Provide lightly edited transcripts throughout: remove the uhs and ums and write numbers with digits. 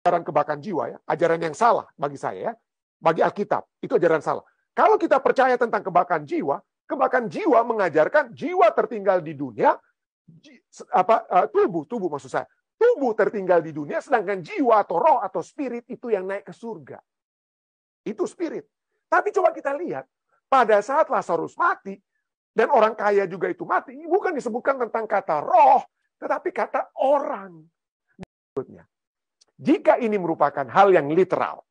ajaran kebaikan jiwa ya, ajaran yang salah bagi saya ya, bagi Alkitab itu ajaran salah. Kalau kita percaya tentang kebaikan jiwa mengajarkan jiwa tertinggal di dunia, tubuh maksud saya, tubuh tertinggal di dunia, sedangkan jiwa atau roh atau spirit itu yang naik ke surga. Itu spirit. Tapi coba kita lihat, pada saat Lazarus mati dan orang kaya juga itu mati, bukan disebutkan tentang kata roh, tetapi kata orang. Jika ini merupakan hal yang literal,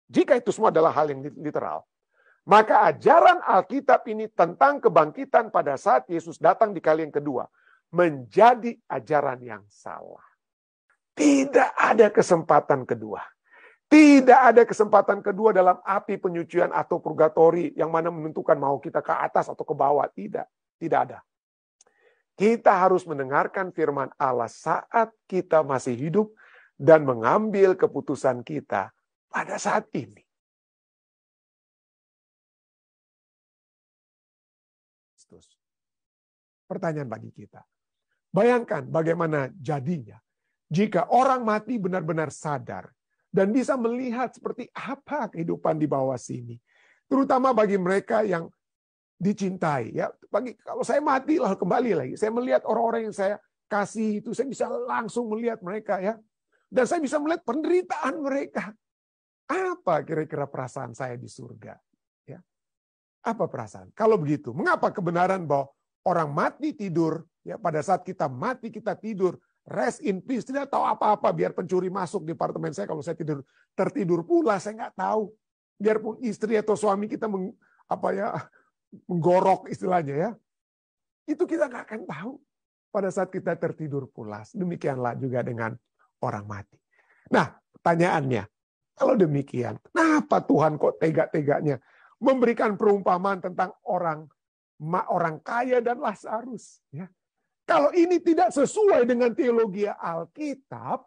jika itu semua adalah hal yang literal, maka ajaran Alkitab ini tentang kebangkitan pada saat Yesus datang di kali yang kedua menjadi ajaran yang salah. Tidak ada kesempatan kedua. Tidak ada kesempatan kedua dalam api penyucian atau purgatori yang mana menentukan mau kita ke atas atau ke bawah. Tidak ada. Kita harus mendengarkan firman Allah saat kita masih hidup dan mengambil keputusan kita pada saat ini. Pertanyaan bagi kita. Bayangkan bagaimana jadinya jika orang mati benar-benar sadar dan bisa melihat seperti apa kehidupan di bawah sini. Terutama bagi mereka yang dicintai. Ya, kalau saya mati lah kembali lagi. Saya melihat orang-orang yang saya kasih itu, saya bisa langsung melihat mereka ya. Dan saya bisa melihat penderitaan mereka. Apa kira-kira perasaan saya di surga? Ya. Apa perasaan? Kalau begitu, mengapa kebenaran bahwa orang mati tidur, ya pada saat kita mati kita tidur, rest in peace, tidak tahu apa-apa, biar pencuri masuk di apartemen saya, kalau saya tertidur pula, saya nggak tahu. Biarpun istri atau suami kita menggorok istilahnya ya, itu kita nggak akan tahu pada saat kita tertidur pulas. Demikianlah juga dengan orang mati. Nah, pertanyaannya, kalau demikian, kenapa Tuhan kok tega-teganya memberikan perumpamaan tentang orang kaya dan Lazarus? Ya. Kalau ini tidak sesuai dengan teologi Alkitab,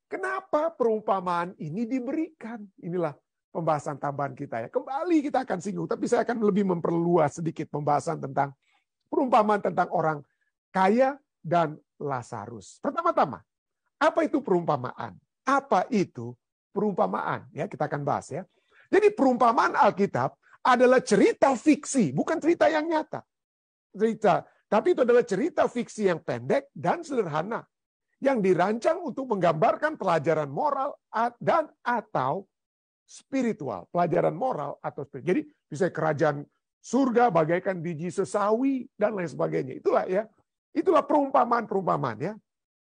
kenapa perumpamaan ini diberikan? Inilah pembahasan tambahan kita ya. Kembali kita akan singgung, tapi saya akan lebih memperluas sedikit pembahasan tentang perumpamaan tentang orang kaya dan Lazarus. Pertama-tama, apa itu perumpamaan? Apa itu perumpamaan? Ya, kita akan bahas ya. Jadi perumpamaan Alkitab adalah cerita fiksi, bukan cerita yang nyata. Tapi itu adalah cerita fiksi yang pendek dan sederhana yang dirancang untuk menggambarkan pelajaran moral dan atau spiritual, pelajaran moral atau spiritual. Jadi bisa kerajaan surga bagaikan biji sesawi dan lain sebagainya. Itulah perumpamaan ya.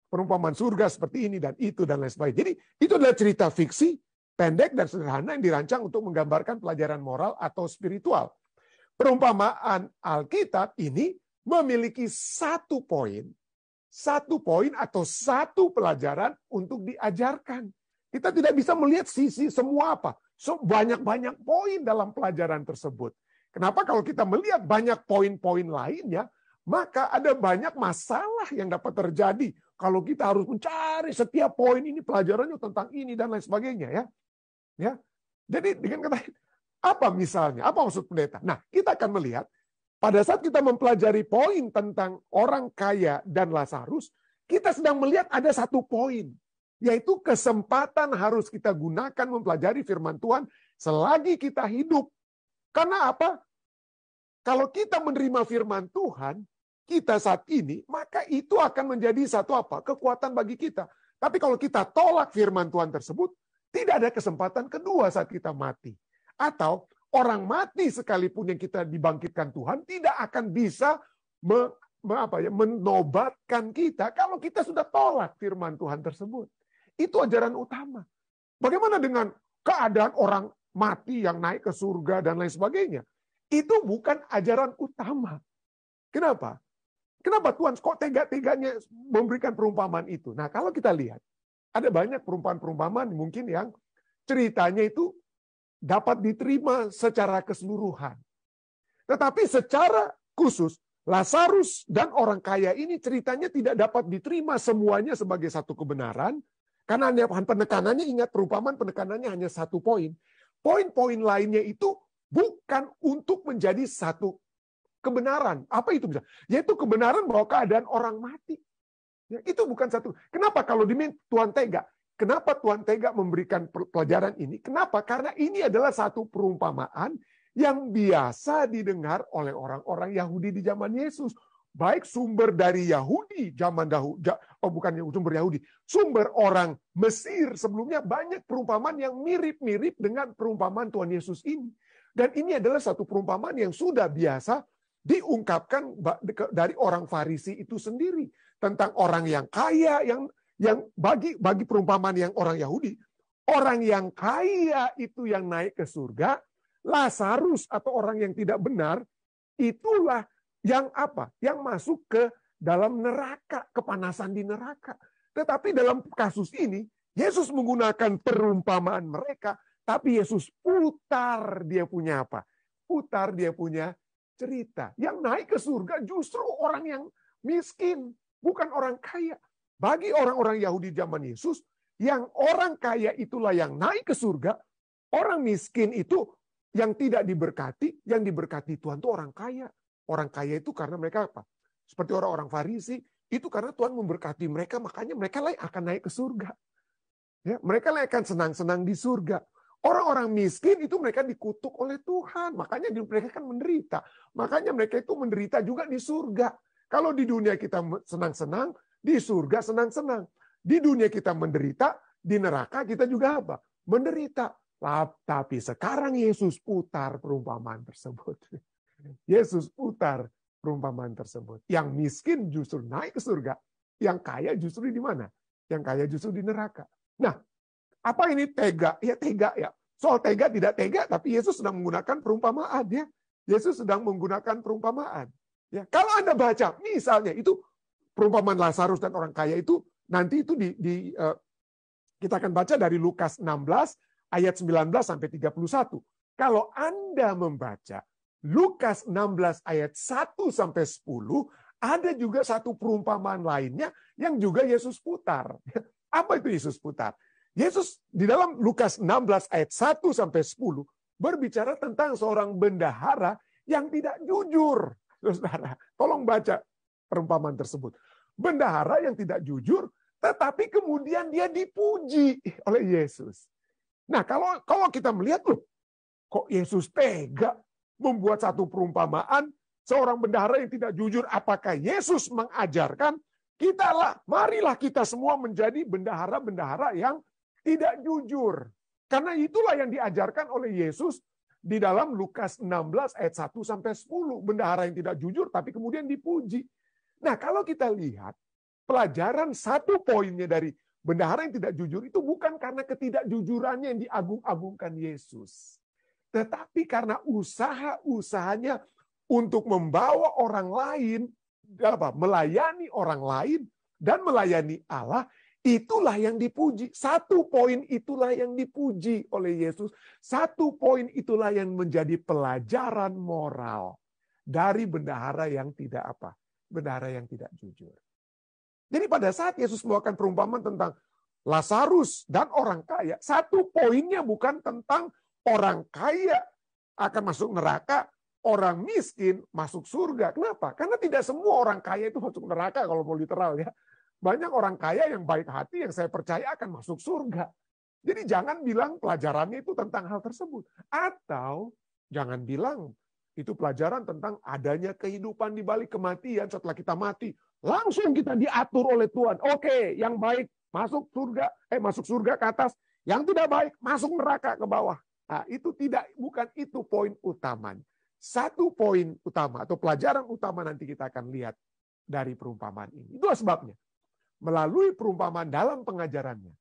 Perumpamaan surga seperti ini dan itu dan lain sebagainya. Jadi itu adalah cerita fiksi pendek dan sederhana yang dirancang untuk menggambarkan pelajaran moral atau spiritual. Perumpamaan Alkitab ini memiliki satu poin atau satu pelajaran untuk diajarkan. Kita tidak bisa melihat sisi semua apa. Banyak-banyak poin dalam pelajaran tersebut. Kenapa? Kalau kita melihat banyak poin-poin lainnya, maka ada banyak masalah yang dapat terjadi. Kalau kita harus mencari setiap poin ini, pelajarannya tentang ini dan lain sebagainya ya. Jadi dengan kata apa misalnya? Apa maksud pendeta? Nah, kita akan melihat pada saat kita mempelajari poin tentang orang kaya dan Lazarus, kita sedang melihat ada satu poin, yaitu kesempatan harus kita gunakan mempelajari firman Tuhan selagi kita hidup. Karena apa? Kalau kita menerima firman Tuhan, kita saat ini, maka itu akan menjadi satu kekuatan bagi kita. Tapi kalau kita tolak firman Tuhan tersebut, tidak ada kesempatan kedua saat kita mati. Atau orang mati sekalipun yang kita dibangkitkan Tuhan tidak akan bisa menobatkan kita kalau kita sudah tolak firman Tuhan tersebut. Itu ajaran utama. Bagaimana dengan keadaan orang mati yang naik ke surga dan lain sebagainya? Itu bukan ajaran utama. Kenapa? Kenapa Tuhan kok tega-teganya memberikan perumpamaan itu? Nah, kalau kita lihat, ada banyak perumpamaan-perumpamaan mungkin yang ceritanya itu dapat diterima secara keseluruhan. Tetapi secara khusus, Lazarus dan orang kaya ini ceritanya tidak dapat diterima semuanya sebagai satu kebenaran, karena penekanannya, ingat perumpamaan penekanannya hanya satu poin. Poin-poin lainnya itu bukan untuk menjadi satu kebenaran. Apa itu bisa? Yaitu kebenaran bahwa keadaan orang mati. Ya, itu bukan satu. Kenapa kalau Tuhan tega? Kenapa Tuhan tega memberikan pelajaran ini? Kenapa? Karena ini adalah satu perumpamaan yang biasa didengar oleh orang-orang Yahudi di zaman Yesus. Baik sumber dari Yahudi zaman dahulu, bukan sumber Yahudi, sumber orang Mesir sebelumnya, banyak perumpamaan yang mirip-mirip dengan perumpamaan Tuhan Yesus ini. Dan ini adalah satu perumpamaan yang sudah biasa diungkapkan dari orang Farisi itu sendiri, tentang orang yang kaya, yang bagi perumpamaan yang orang Yahudi, orang yang kaya itu yang naik ke surga, Lazarus atau orang yang tidak benar itulah yang apa? Yang masuk ke dalam neraka, kepanasan di neraka. Tetapi dalam kasus ini, Yesus menggunakan perumpamaan mereka, tapi Yesus putar dia punya apa? Putar dia punya cerita. Yang naik ke surga justru orang yang miskin, bukan orang kaya. Bagi orang-orang Yahudi zaman Yesus, yang orang kaya itulah yang naik ke surga, orang miskin itu yang tidak diberkati, yang diberkati Tuhan itu orang kaya. Orang kaya itu karena mereka apa? Seperti orang-orang Farisi, itu karena Tuhan memberkati mereka, makanya mereka lah akan naik ke surga. Ya, mereka lah akan senang-senang di surga. Orang-orang miskin itu mereka dikutuk oleh Tuhan, makanya mereka kan menderita. Makanya mereka itu menderita juga di surga. Kalau di dunia kita senang-senang, di surga senang-senang. Di dunia kita menderita, di neraka kita juga apa? Menderita. Tapi sekarang Yesus putar perumpamaan tersebut. Yesus putar perumpamaan tersebut. Yang miskin justru naik ke surga. Yang kaya justru di mana? Yang kaya justru di neraka. Nah, apa ini tega? Ya tega ya. Soal tega tidak tega, tapi Yesus sedang menggunakan perumpamaan ya. Yesus sedang menggunakan perumpamaan. Ya, kalau Anda baca, misalnya itu perumpamaan Lazarus dan orang kaya itu nanti itu kita akan baca dari Lukas 16 ayat 19 sampai 31. Kalau Anda membaca Lukas 16 ayat 1 sampai 10, ada juga satu perumpamaan lainnya yang juga Yesus putar. Apa itu Yesus putar? Yesus di dalam Lukas 16 ayat 1 sampai 10 berbicara tentang seorang bendahara yang tidak jujur. Saudara, tolong baca perumpamaan tersebut. Bendahara yang tidak jujur, tetapi kemudian dia dipuji oleh Yesus. Nah, kalau kita melihat, loh, kok Yesus tega membuat satu perumpamaan seorang bendahara yang tidak jujur? Apakah Yesus mengajarkan marilah kita semua menjadi bendahara-bendahara yang tidak jujur? Karena itulah yang diajarkan oleh Yesus di dalam Lukas 16 ayat 1 sampai 10, bendahara yang tidak jujur tapi kemudian dipuji. Nah, kalau kita lihat pelajaran satu poinnya dari bendahara yang tidak jujur itu bukan karena ketidakjujurannya yang diagung-agungkan Yesus, tetapi karena usaha-usahanya untuk membawa orang lain, melayani orang lain dan melayani Allah. Itulah yang dipuji. Satu poin itulah yang dipuji oleh Yesus. Satu poin itulah yang menjadi pelajaran moral dari bendahara yang tidak bendahara yang tidak jujur. Jadi pada saat Yesus membawakan perumpamaan tentang Lazarus dan orang kaya, satu poinnya bukan tentang orang kaya akan masuk neraka, orang miskin masuk surga. Kenapa? Karena tidak semua orang kaya itu masuk neraka kalau mau literal ya. Banyak orang kaya yang baik hati yang saya percaya akan masuk surga. Jadi jangan bilang pelajarannya itu tentang hal tersebut. Atau jangan bilang itu pelajaran tentang adanya kehidupan di balik kematian setelah kita mati. Langsung kita diatur oleh Tuhan. Oke, yang baik masuk surga ke atas. Yang tidak baik masuk neraka ke bawah. Nah, itu bukan itu poin utamanya. Satu poin utama atau pelajaran utama nanti kita akan lihat dari perumpamaan ini. Itulah sebabnya. Melalui perumpamaan dalam pengajarannya,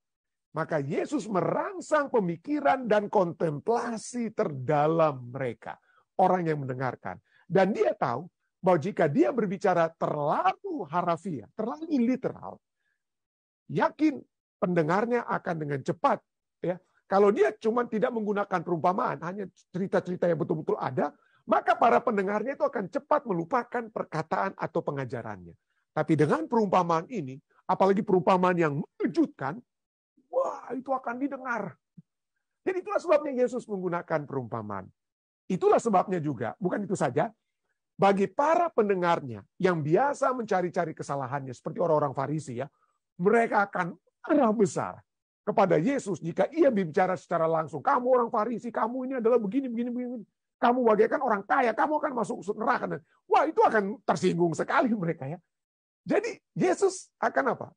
maka Yesus merangsang pemikiran dan kontemplasi terdalam mereka, orang yang mendengarkan. Dan dia tahu bahwa jika dia berbicara terlalu harafiah, terlalu literal, yakin pendengarnya akan dengan cepat. Ya, kalau dia cuma tidak menggunakan perumpamaan, hanya cerita-cerita yang betul-betul ada, maka para pendengarnya itu akan cepat melupakan perkataan atau pengajarannya. Tapi dengan perumpamaan ini, apalagi perumpamaan yang mengejutkan, wah itu akan didengar. Jadi itulah sebabnya Yesus menggunakan perumpamaan. Itulah sebabnya juga, bukan itu saja, bagi para pendengarnya yang biasa mencari-cari kesalahannya, seperti orang-orang Farisi ya, mereka akan marah besar kepada Yesus jika ia bicara secara langsung. Kamu orang Farisi, kamu ini adalah begini, begini, begini. Kamu bagaikan orang kaya, kamu akan masuk neraka. Wah, itu akan tersinggung sekali mereka ya. Jadi Yesus akan apa?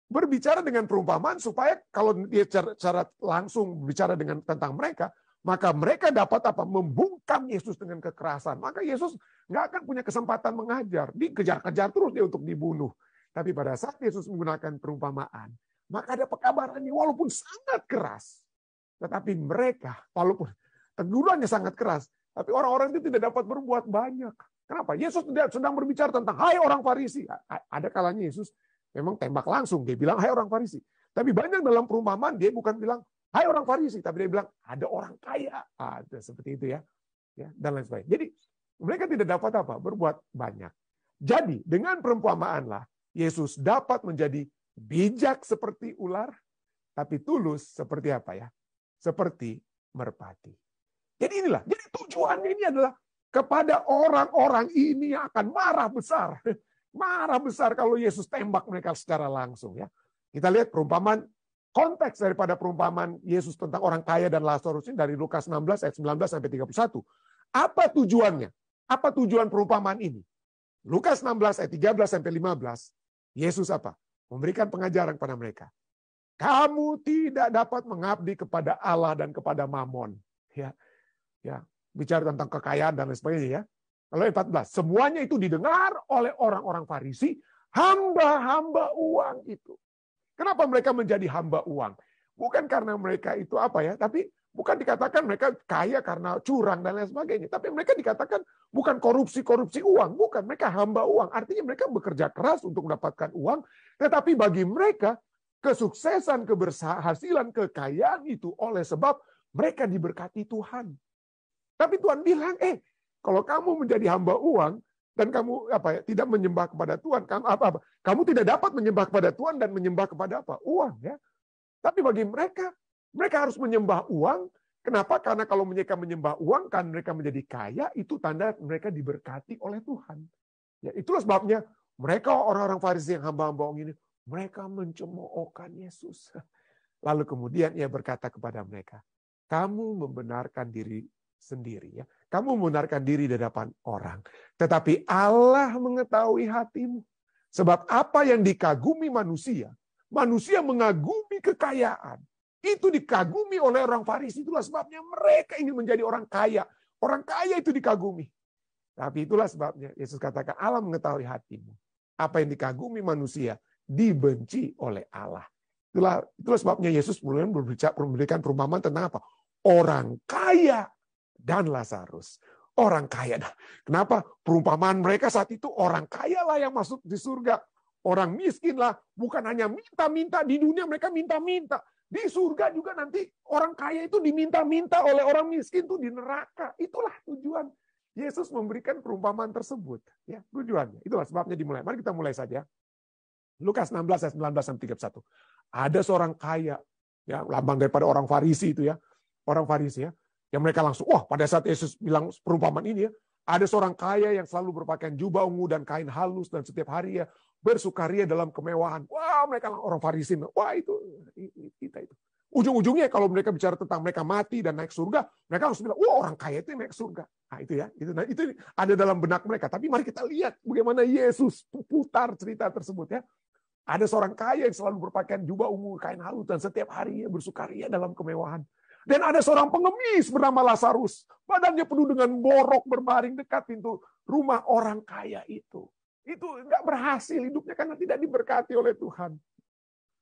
Berbicara dengan perumpamaan supaya kalau dia secara langsung berbicara tentang mereka, maka mereka dapat apa? Membungkam Yesus dengan kekerasan. Maka Yesus nggak akan punya kesempatan mengajar. Dikejar-kejar terus dia untuk dibunuh. Tapi pada saat Yesus menggunakan perumpamaan, maka ada pekabarannya walaupun sangat keras. Tetapi mereka, walaupun tegurannya sangat keras, tapi orang-orang itu tidak dapat berbuat banyak. Kenapa? Yesus tidak sedang berbicara tentang, hai orang Farisi. Ada kalanya Yesus memang tembak langsung. Dia bilang, hai orang Farisi. Tapi banyak dalam perumpamaan, dia bukan bilang, hai orang Farisi. Tapi dia bilang, ada orang kaya. Ada seperti itu ya. Dan lain sebagainya. Jadi, mereka tidak dapat apa? Berbuat banyak. Jadi, dengan perumpamaanlah, Yesus dapat menjadi bijak seperti ular, tapi tulus seperti apa ya? Seperti merpati. Jadi inilah, jadi tujuannya ini adalah kepada orang-orang ini yang akan marah besar. Marah besar kalau Yesus tembak mereka secara langsung ya. Kita lihat perumpamaan, konteks daripada perumpamaan Yesus tentang orang kaya dan Lazarus ini dari Lukas 16 ayat 19 sampai 31. Apa tujuannya? Apa tujuan perumpamaan ini? Lukas 16 ayat 13 sampai 15. Yesus apa? Memberikan pengajaran kepada mereka. Kamu tidak dapat mengabdi kepada Allah dan kepada Mamon. Ya, bicara tentang kekayaan dan lain sebagainya ya. Lalu 14, semuanya itu didengar oleh orang-orang Farisi, hamba-hamba uang itu. Kenapa mereka menjadi hamba uang? Bukan karena mereka itu apa ya, tapi bukan dikatakan mereka kaya karena curang dan lain sebagainya. Tapi mereka dikatakan bukan korupsi uang, bukan, mereka hamba uang. Artinya mereka bekerja keras untuk mendapatkan uang, tetapi bagi mereka kesuksesan, keberhasilan, kekayaan itu oleh sebab mereka diberkati Tuhan. Tapi Tuhan bilang, kalau kamu menjadi hamba uang dan kamu tidak menyembah kepada Tuhan, kamu tidak dapat menyembah kepada Tuhan dan menyembah kepada apa? Uang ya. Tapi bagi mereka harus menyembah uang. Kenapa? Karena kalau mereka menyembah uang kan mereka menjadi kaya, itu tanda mereka diberkati oleh Tuhan. Ya, itulah sebabnya mereka orang-orang Farisi yang hamba-hamba uang ini, mereka mencemoohkan Yesus. Lalu kemudian ia berkata kepada mereka, kamu membenarkan diri sendiri ya. Kamu membenarkan diri di hadapan orang. Tetapi Allah mengetahui hatimu. Sebab apa yang dikagumi manusia mengagumi kekayaan. Itu dikagumi oleh orang Farisi. Itulah sebabnya mereka ingin menjadi orang kaya. Orang kaya itu dikagumi. Tapi itulah sebabnya Yesus katakan Allah mengetahui hatimu. Apa yang dikagumi manusia dibenci oleh Allah. Itulah sebabnya Yesus mulai memberikan perumpamaan tentang apa? Orang kaya dan Lazarus. Orang kaya. Kenapa? Perumpamaan mereka saat itu orang kaya lah yang masuk di surga. Orang miskin lah. Bukan hanya minta-minta. Di dunia mereka minta-minta. Di surga juga nanti orang kaya itu diminta-minta oleh orang miskin itu di neraka. Itulah tujuan Yesus memberikan perumpamaan tersebut. Ya, tujuannya. Itulah sebabnya dimulai. Mari kita mulai saja. Lukas 16 ayat 19 sampai 31. Ada seorang kaya. Ya, lambang daripada orang Farisi itu ya. Orang Farisi ya. Yang mereka langsung, pada saat Yesus bilang perumpamaan ini ya, ada seorang kaya yang selalu berpakaian jubah ungu dan kain halus dan setiap hari ya bersukaria dalam kemewahan. Wah, mereka orang Farisi. Wah, itu kita itu. Ujung-ujungnya kalau mereka bicara tentang mereka mati dan naik surga, mereka langsung bilang, orang kaya itu naik surga. Nah, itu ya. Itu ada dalam benak mereka. Tapi mari kita lihat bagaimana Yesus putar cerita tersebut ya. Ada seorang kaya yang selalu berpakaian jubah ungu, kain halus dan setiap hari ya bersukaria dalam kemewahan. Dan ada seorang pengemis bernama Lazarus. Badannya penuh dengan borok berbaring dekat pintu rumah orang kaya itu. Itu nggak berhasil hidupnya karena tidak diberkati oleh Tuhan.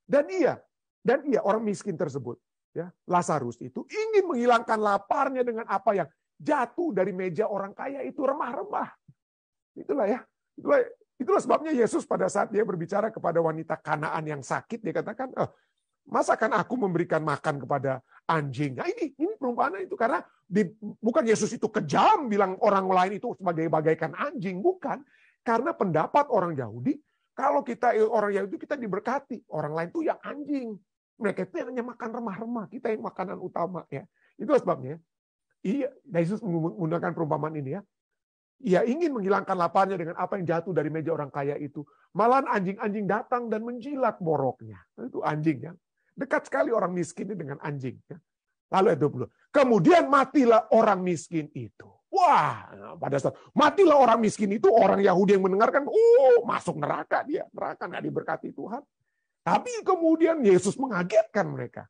Dan ia orang miskin tersebut, ya Lazarus itu ingin menghilangkan laparnya dengan apa yang jatuh dari meja orang kaya itu, remah-remah. Itulah ya. Itulah sebabnya Yesus pada saat dia berbicara kepada wanita Kanaan yang sakit, dia katakan, masakan aku memberikan makan kepada anjing? Nah, ini perumpamaan itu karena bukan Yesus itu kejam bilang orang lain itu sebagai bagaikan anjing, bukan. Karena pendapat orang Yahudi, kalau kita orang Yahudi kita diberkati, orang lain itu yang anjing. Mereka itu hanya makan remah-remah, kita yang makanan utama ya. Itulah sebabnya. Iya, Yesus menggunakan perumpamaan ini ya. Ia ingin menghilangkan laparnya dengan apa yang jatuh dari meja orang kaya itu. Malahan anjing-anjing datang dan menjilat boroknya. Itu anjing ya. Dekat sekali orang miskin ini dengan anjing. Lalu ayat 20. Kemudian matilah orang miskin itu. Wah, pada saat matilah orang miskin itu, orang Yahudi yang mendengarkan, masuk neraka dia. Neraka nggak diberkati Tuhan. Tapi kemudian Yesus mengagetkan mereka.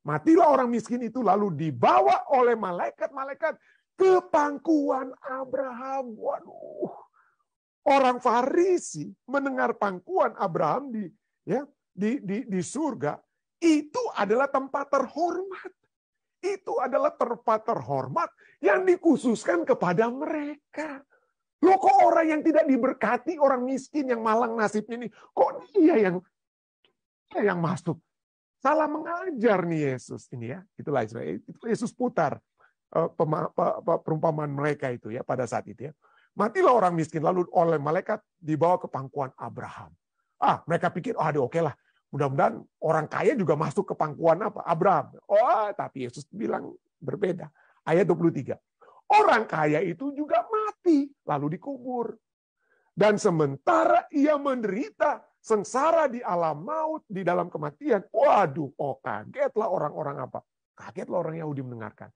Matilah orang miskin itu lalu dibawa oleh malaikat-malaikat ke pangkuan Abraham. Waduh. Orang Farisi mendengar pangkuan Abraham di surga, itu adalah tempat terhormat. Itu adalah tempat terhormat yang dikhususkan kepada mereka. Loh, kok orang yang tidak diberkati, orang miskin yang malang nasibnya ini, kok dia yang masuk? Salah mengajar nih Yesus ini ya. Itulah itu Yesus putar perumpamaan mereka itu ya pada saat itu ya. Matilah orang miskin lalu oleh malaikat dibawa ke pangkuan Abraham. Mereka pikir, oke lah. Mudah-mudahan orang kaya juga masuk ke pangkuan Abraham. Tapi Yesus bilang berbeda. Ayat 23. Orang kaya itu juga mati, lalu dikubur. Dan sementara ia menderita sengsara di alam maut, di dalam kematian. Kagetlah orang-orang apa? Kagetlah orang Yahudi mendengarkan.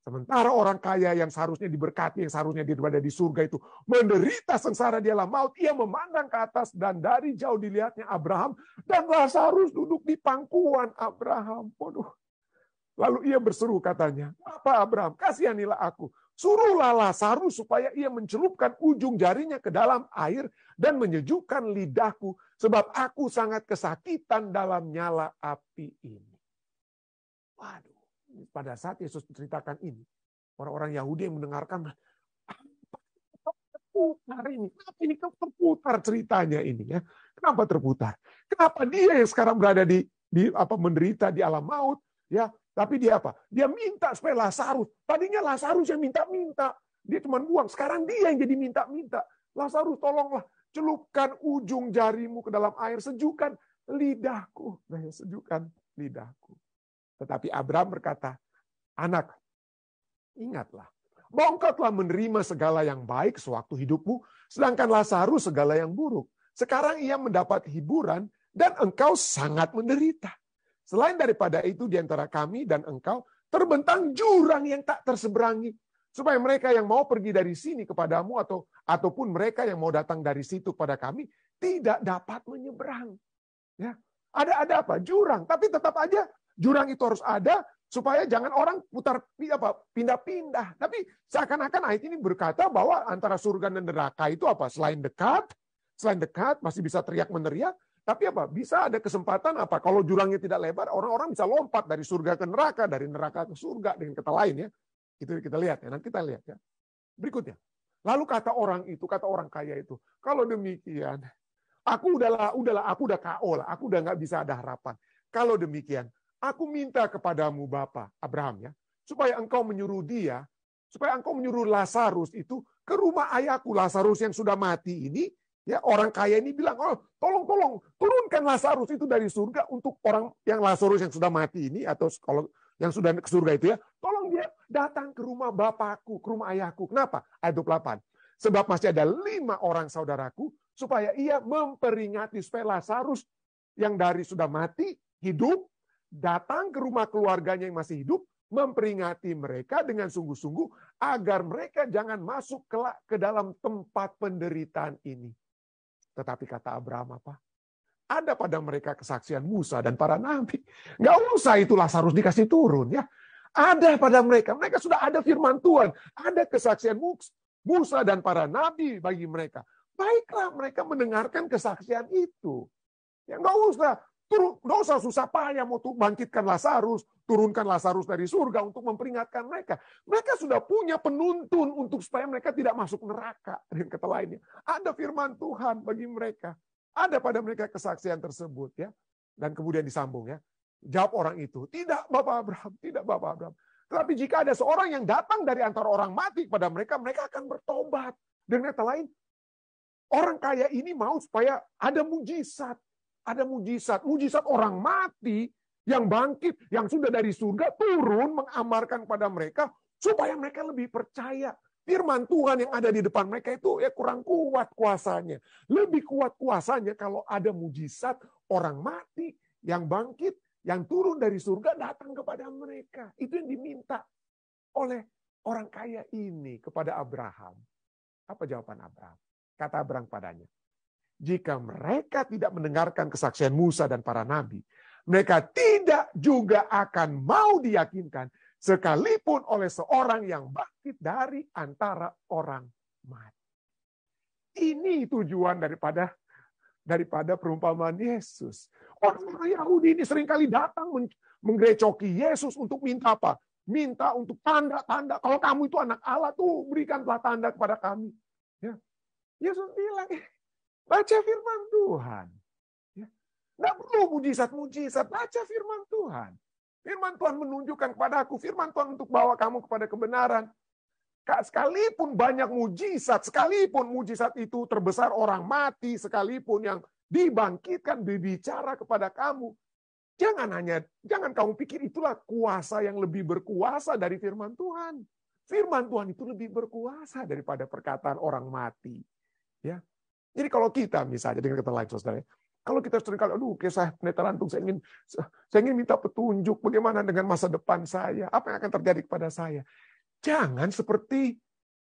Sementara orang kaya yang seharusnya diberkati, yang seharusnya berada di surga itu menderita sengsara di alam maut, ia memandang ke atas dan dari jauh dilihatnya Abraham dan Lazarus duduk di pangkuan Abraham. Lalu ia berseru katanya, "Bapak Abraham, kasihanilah aku. Suruhlah Lazarus supaya ia mencelupkan ujung jarinya ke dalam air dan menyejukkan lidahku, sebab aku sangat kesakitan dalam nyala api ini." Waduh. Pada saat Yesus menceritakan ini, orang-orang Yahudi yang mendengarkan, terputar ini. Kenapa ini terputar ceritanya ini ya? Kenapa terputar? Kenapa dia yang sekarang berada di menderita di alam maut ya? Tapi dia apa? Dia minta supaya Lazarus. Tadinya Lazarus yang minta-minta. Dia cuma buang. Sekarang dia yang jadi minta-minta. Lazarus, tolonglah celupkan ujung jarimu ke dalam air, sejukkan lidahku. Sejukkan lidahku. Tetapi Abraham berkata, "Anak, ingatlah, bahwa engkau telah menerima segala yang baik sewaktu hidupmu, sedangkan Lazarus segala yang buruk. Sekarang ia mendapat hiburan dan engkau sangat menderita. Selain daripada itu di antara kami dan engkau terbentang jurang yang tak terseberangi, supaya mereka yang mau pergi dari sini kepadamu ataupun mereka yang mau datang dari situ kepada kami tidak dapat menyeberang." Ya, ada apa? Jurang, tapi tetap aja jurang itu harus ada supaya jangan orang pindah-pindah. Tapi seakan-akan ayat ini berkata bahwa antara surga dan neraka itu apa? Selain dekat masih bisa teriak meneriak, tapi apa? Bisa ada kesempatan apa? Kalau jurangnya tidak lebar, orang-orang bisa lompat dari surga ke neraka, dari neraka ke surga dengan kata lain ya. Itu kita lihat ya. Nanti kita lihat ya. Berikutnya. Lalu kata orang kaya itu, "Kalau demikian, aku udah KO lah, aku udah nggak bisa ada harapan. Kalau demikian, aku minta kepadamu Bapa Abraham ya, supaya engkau menyuruh Lazarus itu ke rumah ayahku. Lazarus yang sudah mati ini, ya orang kaya ini bilang, tolong turunkan Lazarus itu dari surga untuk orang yang Lazarus yang sudah mati ini, atau kalau yang sudah ke surga itu ya, tolong dia datang ke rumah Bapakku, ke rumah ayahku." Kenapa? Ayat 28. "Sebab masih ada 5 orang saudaraku, supaya ia memperingati supaya Lazarus yang dari sudah mati, hidup, datang ke rumah keluarganya yang masih hidup, memperingati mereka dengan sungguh-sungguh agar mereka jangan masuk ke dalam tempat penderitaan ini." Tetapi kata Abraham apa? Ada pada mereka kesaksian Musa dan para nabi. Nggak usah itu Lazarus dikasih turun ya. Ada pada mereka. Mereka sudah ada firman Tuhan. Ada kesaksian Musa dan para nabi bagi mereka. Baiklah mereka mendengarkan kesaksian itu. Ya nggak usah susah payah mau bangkitkan Lazarus, turunkan Lazarus dari surga untuk memperingatkan mereka. Mereka sudah punya penuntun untuk supaya mereka tidak masuk neraka. Dengan kata lainnya, ada firman Tuhan bagi mereka. Ada pada mereka kesaksian tersebut ya. Dan kemudian disambung ya. Jawab orang itu, "Tidak Bapak Abraham, tidak Bapak Abraham. Tetapi jika ada seorang yang datang dari antara orang mati kepada mereka, mereka akan bertobat." Dengan kata lain, orang kaya ini mau supaya ada mujizat. Ada mujizat orang mati yang bangkit, yang sudah dari surga turun mengamarkan pada mereka supaya mereka lebih percaya. Firman Tuhan yang ada di depan mereka itu ya kurang kuat kuasanya. Lebih kuat kuasanya kalau ada mujizat orang mati yang bangkit, yang turun dari surga datang kepada mereka. Itu yang diminta oleh orang kaya ini kepada Abraham. Apa jawaban Abraham? Kata Abraham padanya, jika mereka tidak mendengarkan kesaksian Musa dan para nabi, mereka tidak juga akan mau diyakinkan sekalipun oleh seorang yang bangkit dari antara orang mati. Ini tujuan daripada perumpamaan Yesus. Orang-orang Yahudi ini seringkali datang menggerecoki Yesus untuk minta apa? Minta untuk tanda-tanda. Kalau kamu itu anak Allah tuh berikanlah tanda kepada kami. Ya. Yesus bilang, baca firman Tuhan. Ya. Nggak perlu mujizat-mujizat, baca firman Tuhan. Firman Tuhan menunjukkan kepada aku, firman Tuhan untuk bawa kamu kepada kebenaran. Sekalipun banyak mujizat, sekalipun mujizat itu terbesar orang mati, sekalipun yang dibangkitkan berbicara kepada kamu, jangan kamu pikir itulah kuasa yang lebih berkuasa dari firman Tuhan. Firman Tuhan itu lebih berkuasa daripada perkataan orang mati. Ya. Jadi kalau kita misalnya dengan kata lain, saudara, kalau kita seringkali, kayak saya pendeta Lantung, saya ingin minta petunjuk bagaimana dengan masa depan saya, apa yang akan terjadi kepada saya. Jangan seperti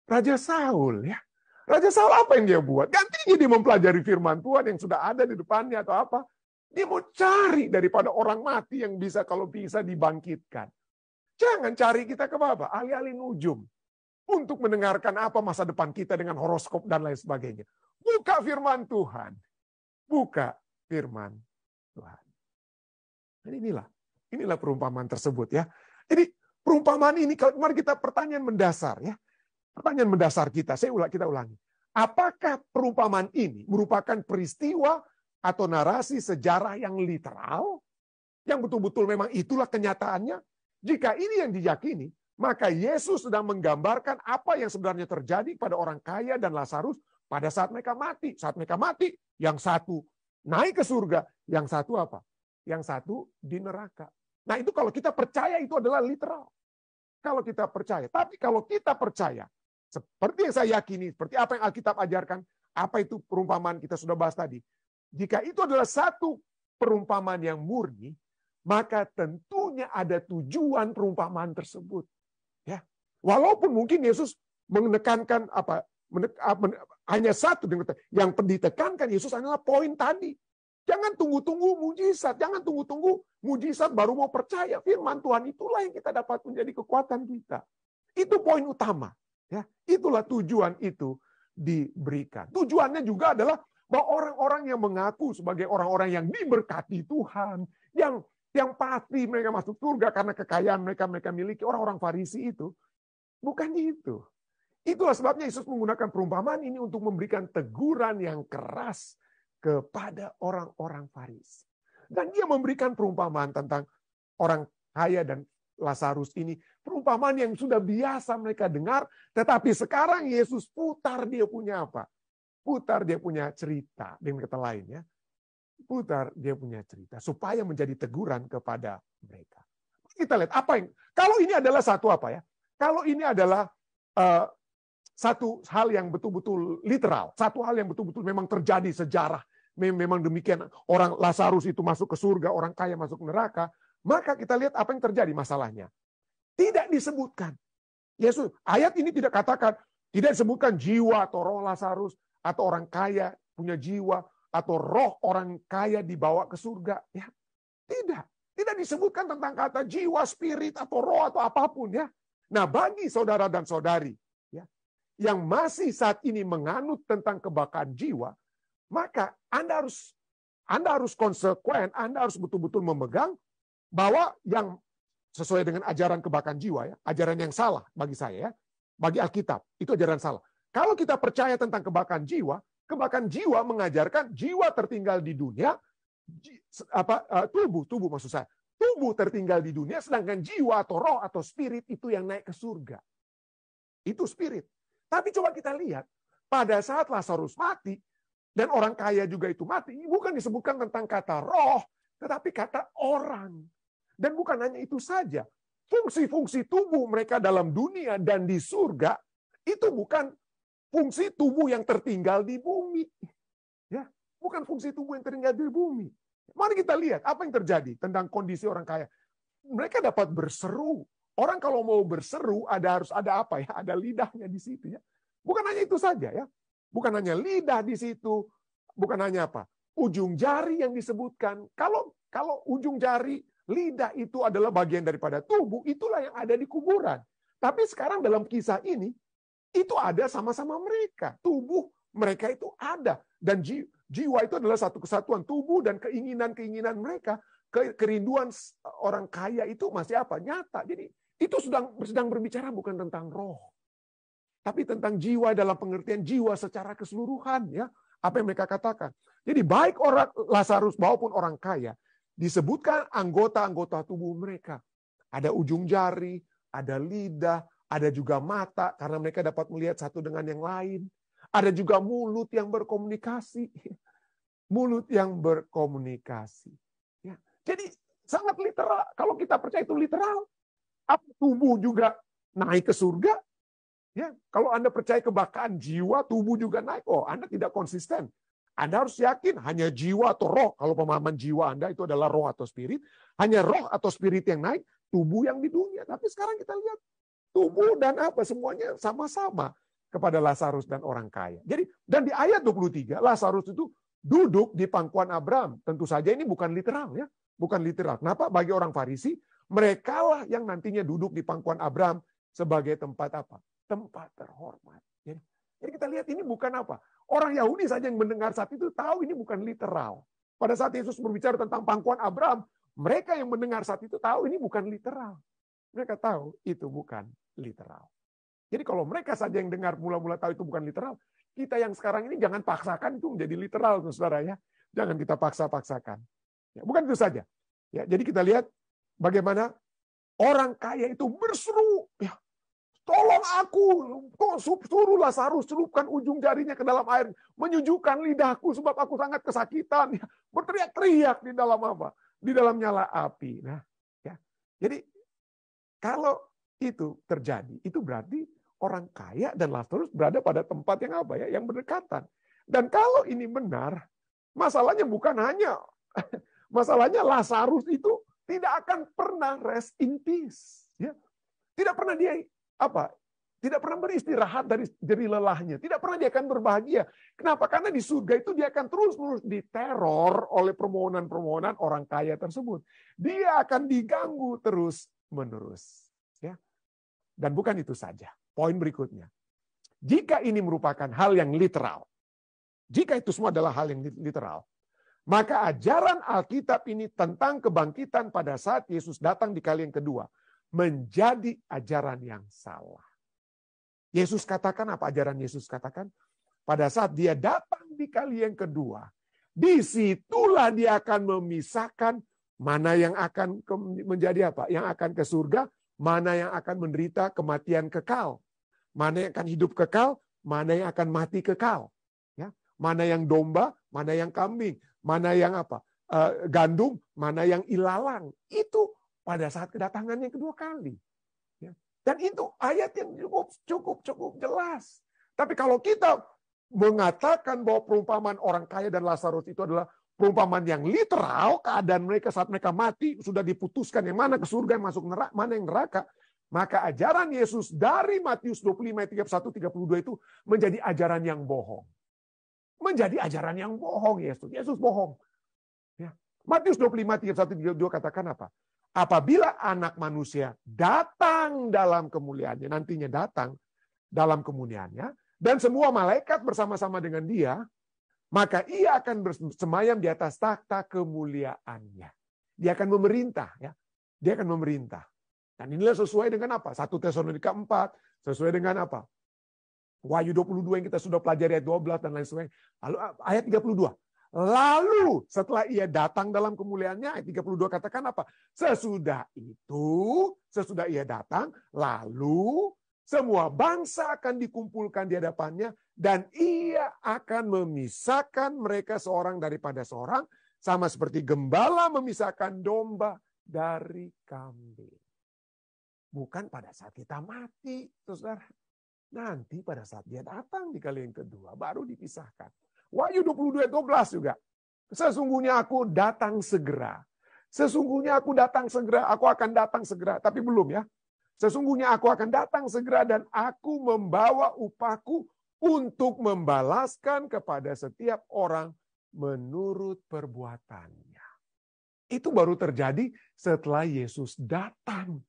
Raja Saul, ya. Raja Saul apa yang dia buat? Gantinya dia mempelajari firman Tuhan yang sudah ada di depannya atau apa. Dia mau cari daripada orang mati yang kalau bisa dibangkitkan. Jangan cari kita ke bawah, alih-alih nujum. Untuk mendengarkan apa masa depan kita dengan horoskop dan lain sebagainya. Buka firman Tuhan. Buka firman Tuhan. Dan inilah perumpamaan tersebut, ya. Jadi perumpamaan ini, mari kita pertanyaan mendasar, ya. Pertanyaan mendasar kita ulangi. Apakah perumpamaan ini merupakan peristiwa atau narasi sejarah yang literal? Yang betul-betul memang itulah kenyataannya? Jika ini yang diyakini, maka Yesus sedang menggambarkan apa yang sebenarnya terjadi pada orang kaya dan Lazarus pada saat mereka mati. Saat mereka mati, yang satu naik ke surga, yang satu apa? Yang satu di neraka. Nah itu kalau kita percaya itu adalah literal. Kalau kita percaya. Tapi kalau kita percaya, seperti yang saya yakini, seperti apa yang Alkitab ajarkan, apa itu perumpamaan kita sudah bahas tadi. Jika itu adalah satu perumpamaan yang murni, maka tentunya ada tujuan perumpamaan tersebut. Ya, walaupun mungkin Yesus menekankan hanya satu, yang ditekankan Yesus adalah poin tadi. Jangan tunggu-tunggu mujizat, jangan tunggu-tunggu mujizat baru mau percaya. Firman Tuhan itulah yang kita dapat menjadi kekuatan kita. Itu poin utama. Ya, itulah tujuan itu diberikan. Tujuannya juga adalah bahwa orang-orang yang mengaku sebagai orang-orang yang diberkati Tuhan, yang pasti mereka masuk surga karena kekayaan mereka miliki, orang-orang Farisi itu, bukan itu. Itulah sebabnya Yesus menggunakan perumpamaan ini untuk memberikan teguran yang keras kepada orang-orang Farisi. Dan dia memberikan perumpamaan tentang orang kaya dan Lazarus ini, perumpamaan yang sudah biasa mereka dengar, tetapi sekarang Yesus putar dia punya apa? Putar dia punya cerita, dengan kata lain, ya. Putar dia punya cerita supaya menjadi teguran kepada mereka. Kita lihat apa yang kalau ini adalah satu apa, ya? Kalau ini adalah satu hal yang betul-betul literal, satu hal yang betul-betul memang terjadi sejarah, memang demikian, orang Lazarus itu masuk ke surga, orang kaya masuk ke neraka, maka kita lihat apa yang terjadi masalahnya. Tidak disebutkan. Yesus, ayat ini tidak katakan, tidak disebutkan jiwa atau roh Lazarus atau orang kaya punya jiwa atau roh orang kaya dibawa ke surga, ya. Tidak disebutkan tentang kata jiwa, spirit atau roh atau apapun, ya. Nah, bagi saudara dan saudari, ya, yang masih saat ini menganut tentang kebakaran jiwa, maka Anda harus konsekuen, Anda harus betul-betul memegang bahwa yang sesuai dengan ajaran kebakaran jiwa, ya, ajaran yang salah bagi saya, ya, bagi Alkitab, itu ajaran salah. Kalau kita percaya tentang kebakaran jiwa mengajarkan jiwa tertinggal di dunia, tubuh maksud saya, tubuh tertinggal di dunia, sedangkan jiwa atau roh atau spirit itu yang naik ke surga. Itu spirit. Tapi coba kita lihat, pada saat Lazarus mati, dan orang kaya juga itu mati, bukan disebutkan tentang kata roh, tetapi kata orang. Dan bukan hanya itu saja, fungsi-fungsi tubuh mereka dalam dunia dan di surga, itu bukan fungsi tubuh yang tertinggal di bumi. Ya, bukan fungsi tubuh yang tertinggal di bumi. Mari kita lihat apa yang terjadi tentang kondisi orang kaya. Mereka dapat berseru. Orang kalau mau berseru harus ada apa ya? Ada lidahnya di situ ya. Bukan hanya itu saja ya. Bukan hanya lidah di situ, bukan hanya apa? Ujung jari yang disebutkan. Kalau ujung jari, lidah itu adalah bagian daripada tubuh, itulah yang ada di kuburan. Tapi sekarang dalam kisah ini, itu ada sama-sama mereka. Tubuh mereka itu ada. Dan jiwa itu adalah satu kesatuan. Tubuh dan keinginan-keinginan mereka, kerinduan orang kaya itu masih apa? Nyata. Jadi itu sedang berbicara bukan tentang roh, tapi tentang jiwa dalam pengertian jiwa secara keseluruhan. Ya, apa yang mereka katakan. Jadi baik orang Lazarus maupun orang kaya, disebutkan anggota-anggota tubuh mereka. Ada ujung jari, ada lidah, ada juga mata, karena mereka dapat melihat satu dengan yang lain. Ada juga mulut yang berkomunikasi. Mulut yang berkomunikasi. Ya. Jadi sangat literal. Kalau kita percaya itu literal, apa tubuh juga naik ke surga? Ya, kalau Anda percaya kebakaran jiwa, tubuh juga naik. Oh, Anda tidak konsisten. Anda harus yakin hanya jiwa atau roh. Kalau pemahaman jiwa Anda itu adalah roh atau spirit, hanya roh atau spirit yang naik, tubuh yang di dunia. Tapi sekarang kita lihat tubuh dan apa semuanya sama-sama kepada Lazarus dan orang kaya. Jadi dan di ayat 23 Lazarus itu duduk di pangkuan Abraham. Tentu saja ini bukan literal ya, bukan literal. Kenapa? Bagi orang Farisi, merekalah yang nantinya duduk di pangkuan Abraham sebagai tempat apa? Tempat terhormat. Jadi kita lihat ini bukan apa? Orang Yahudi saja yang mendengar saat itu tahu ini bukan literal. Pada saat Yesus berbicara tentang pangkuan Abraham, mereka yang mendengar saat itu tahu ini bukan literal. Mereka tahu itu bukan literal. Jadi kalau mereka saja yang dengar mula-mula tahu itu bukan literal, kita yang sekarang ini jangan paksakan itu menjadi literal, saudara ya. Jangan kita paksa-paksakan. Ya, bukan itu saja. Ya, jadi kita lihat bagaimana orang kaya itu berseru, ya, tolong aku, suruh Lazarus celupkan ujung jarinya ke dalam air, menyejukkan lidahku sebab aku sangat kesakitan. Ya, berteriak-teriak di dalam apa? Di dalam nyala api. Nah, ya. Jadi kalau itu terjadi, itu berarti orang kaya dan Lazarus berada pada tempat yang apa ya? Yang berdekatan. Dan kalau ini benar, masalahnya bukan hanya masalahnya Lazarus itu tidak akan pernah rest in peace, ya. Tidak pernah dia tidak pernah beristirahat dari jeri lelahnya. Tidak pernah dia akan berbahagia. Kenapa? Karena di surga itu dia akan terus-menerus diteror oleh permohonan-permohonan orang kaya tersebut. Dia akan diganggu terus-menerus. Ya. Dan bukan itu saja. Poin berikutnya. Jika ini merupakan hal yang literal, jika itu semua adalah hal yang literal, maka ajaran Alkitab ini tentang kebangkitan pada saat Yesus datang di kali yang kedua menjadi ajaran yang salah. Yesus katakan apa ajaran Yesus katakan? Pada saat dia datang di kali yang kedua, disitulah dia akan memisahkan mana yang akan menjadi apa? Yang akan ke surga, mana yang akan menderita kematian kekal. Mana yang akan hidup kekal, mana yang akan mati kekal. Ya, mana yang domba, mana yang kambing, mana yang apa? Gandum, mana yang ilalang. Itu pada saat kedatangan yang kedua kali. Ya. Dan itu ayat yang cukup jelas. Tapi kalau kita mengatakan bahwa perumpamaan orang kaya dan Lazarus itu adalah perumpamaan yang literal, keadaan mereka saat mereka mati sudah diputuskan yang mana ke surga, yang masuk neraka, mana yang neraka, maka ajaran Yesus dari Matius 25 ayat 31-32 itu menjadi ajaran yang bohong. Menjadi ajaran yang bohong Yesus. Yesus bohong. Ya. Matius 25 31-32 katakan apa? Apabila anak manusia datang dalam kemuliaannya, nantinya datang dalam kemuliaannya, dan semua malaikat bersama-sama dengan dia, maka ia akan bersemayam di atas takhta kemuliaannya. Dia akan memerintah. Ya. Dia akan memerintah. Dan inilah sesuai dengan apa? 1 Tesalonika 4, sesuai dengan apa? Wahyu 22 yang kita sudah pelajari ayat 12 dan lain sebagainya. Lalu ayat 32. Lalu setelah ia datang dalam kemuliaannya, ayat 32 katakan apa? Sesudah ia datang, lalu semua bangsa akan dikumpulkan di hadapannya dan ia akan memisahkan mereka seorang daripada seorang, sama seperti gembala memisahkan domba dari kambing. Bukan pada saat kita mati, saudara. Nanti pada saat dia datang di kali yang kedua, baru dipisahkan. Wahyu 22 ayat 12 juga. Sesungguhnya aku datang segera. Sesungguhnya aku datang segera, aku akan datang segera. Tapi belum ya. Sesungguhnya aku akan datang segera dan aku membawa upahku untuk membalaskan kepada setiap orang menurut perbuatannya. Itu baru terjadi setelah Yesus datang.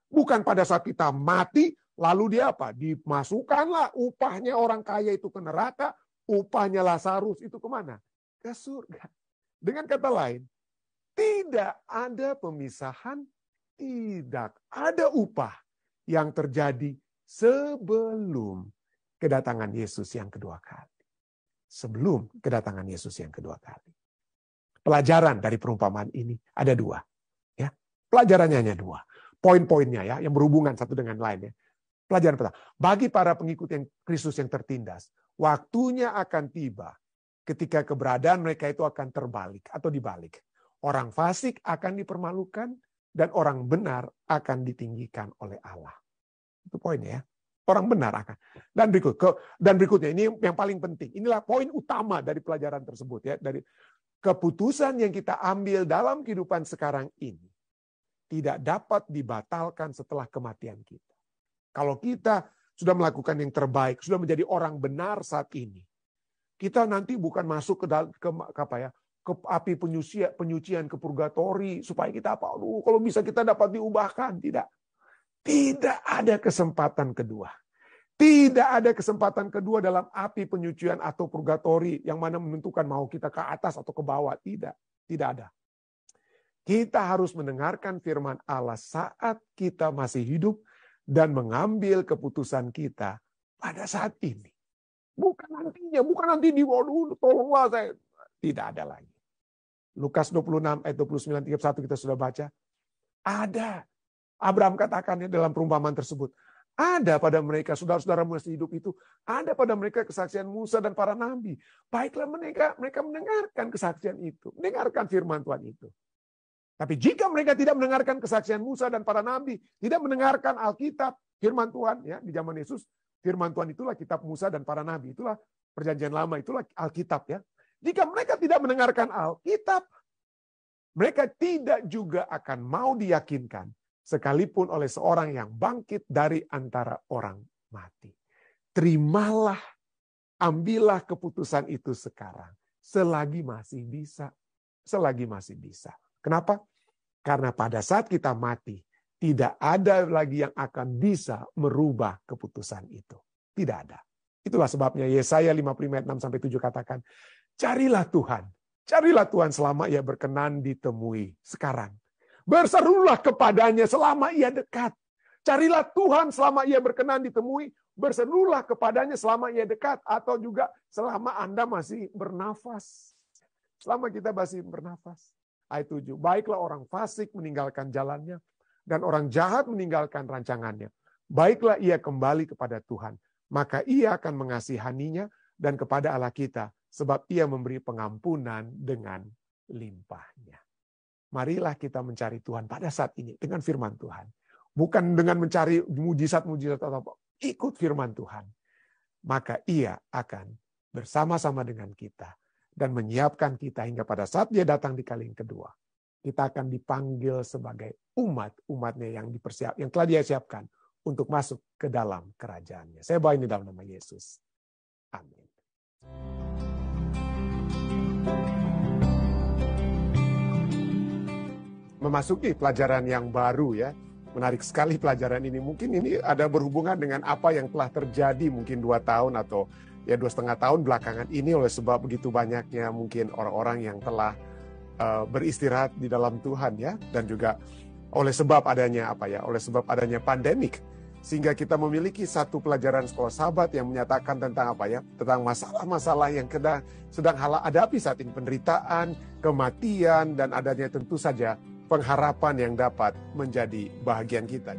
Bukan pada saat kita mati, lalu dia apa? Dimasukkanlah upahnya orang kaya itu ke neraka, upahnya Lazarus itu kemana? Ke surga. Dengan kata lain, tidak ada pemisahan, tidak ada upah yang terjadi sebelum kedatangan Yesus yang kedua kali. Sebelum kedatangan Yesus yang kedua kali. Pelajaran dari perumpamaan ini ada dua. Ya, pelajarannya hanya dua. Poin-poinnya ya, yang berhubungan satu dengan lainnya. Pelajaran pertama, bagi para pengikut yang Kristus yang tertindas, waktunya akan tiba ketika keberadaan mereka itu akan terbalik atau dibalik. Orang fasik akan dipermalukan dan orang benar akan ditinggikan oleh Allah. Itu poinnya ya. Orang benar akan. Dan berikutnya ini yang paling penting. Inilah poin utama dari pelajaran tersebut ya. Dari keputusan yang kita ambil dalam kehidupan sekarang ini tidak dapat dibatalkan setelah kematian kita. Kalau kita sudah melakukan yang terbaik, sudah menjadi orang benar saat ini, kita nanti bukan masuk ke api penyucian ke purgatori supaya kita kalau bisa kita dapat diubahkan. Tidak ada kesempatan kedua. Tidak ada kesempatan kedua dalam api penyucian atau purgatori yang mana menentukan mau kita ke atas atau ke bawah. Tidak ada. Kita harus mendengarkan firman Allah saat kita masih hidup dan mengambil keputusan kita pada saat ini. Bukan nantinya, bukan nanti di waduh tolonglah saya. Tidak ada lagi. Lukas 26 ayat 29 31 kita sudah baca. Ada. Abraham katakannya dalam perumpamaan tersebut. Ada pada mereka, saudara-saudara masih hidup itu, ada pada mereka kesaksian Musa dan para nabi. Baiklah mereka mendengarkan kesaksian itu, mendengarkan firman Tuhan itu. Tapi jika mereka tidak mendengarkan kesaksian Musa dan para nabi, tidak mendengarkan Alkitab, firman Tuhan ya di zaman Yesus, firman Tuhan itulah kitab Musa dan para nabi, itulah perjanjian lama, itulah Alkitab ya. Jika mereka tidak mendengarkan Alkitab, mereka tidak juga akan mau diyakinkan sekalipun oleh seorang yang bangkit dari antara orang mati. Terimalah, ambillah keputusan itu sekarang. Selagi masih bisa. Selagi masih bisa. Kenapa? Karena pada saat kita mati, tidak ada lagi yang akan bisa merubah keputusan itu. Tidak ada. Itulah sebabnya Yesaya 55 ayat 6-7 katakan, carilah Tuhan selama ia berkenan ditemui sekarang. Berserulah kepadanya selama ia dekat. Carilah Tuhan selama ia berkenan ditemui. Berserulah kepadanya selama ia dekat. Atau juga selama Anda masih bernafas. Selama kita masih bernafas. Ayat 7. Baiklah orang fasik meninggalkan jalannya. Dan orang jahat meninggalkan rancangannya. Baiklah ia kembali kepada Tuhan. Maka ia akan mengasihaninya dan kepada Allah kita. Sebab ia memberi pengampunan dengan limpahnya. Marilah kita mencari Tuhan pada saat ini dengan firman Tuhan. Bukan dengan mencari mujizat-mujizat atau apa. Ikut firman Tuhan. Maka ia akan bersama-sama dengan kita. Dan menyiapkan kita hingga pada saat dia datang di kali yang kedua. Kita akan dipanggil sebagai umat-umatnya yang telah dia siapkan untuk masuk ke dalam kerajaannya. Saya bawa ini dalam nama Yesus. Amin. Memasuki pelajaran yang baru ya. Menarik sekali pelajaran ini. Mungkin ini ada berhubungan dengan apa yang telah terjadi mungkin 2 tahun atau ya 2,5 tahun belakangan ini oleh sebab begitu banyaknya mungkin orang-orang yang telah beristirahat di dalam Tuhan ya. Dan juga oleh sebab adanya pandemik. Sehingga kita memiliki satu pelajaran sekolah sahabat yang menyatakan tentang tentang masalah-masalah yang sedang hadapi saat ini. Penderitaan, kematian, dan adanya tentu saja pengharapan yang dapat menjadi bahagian kita.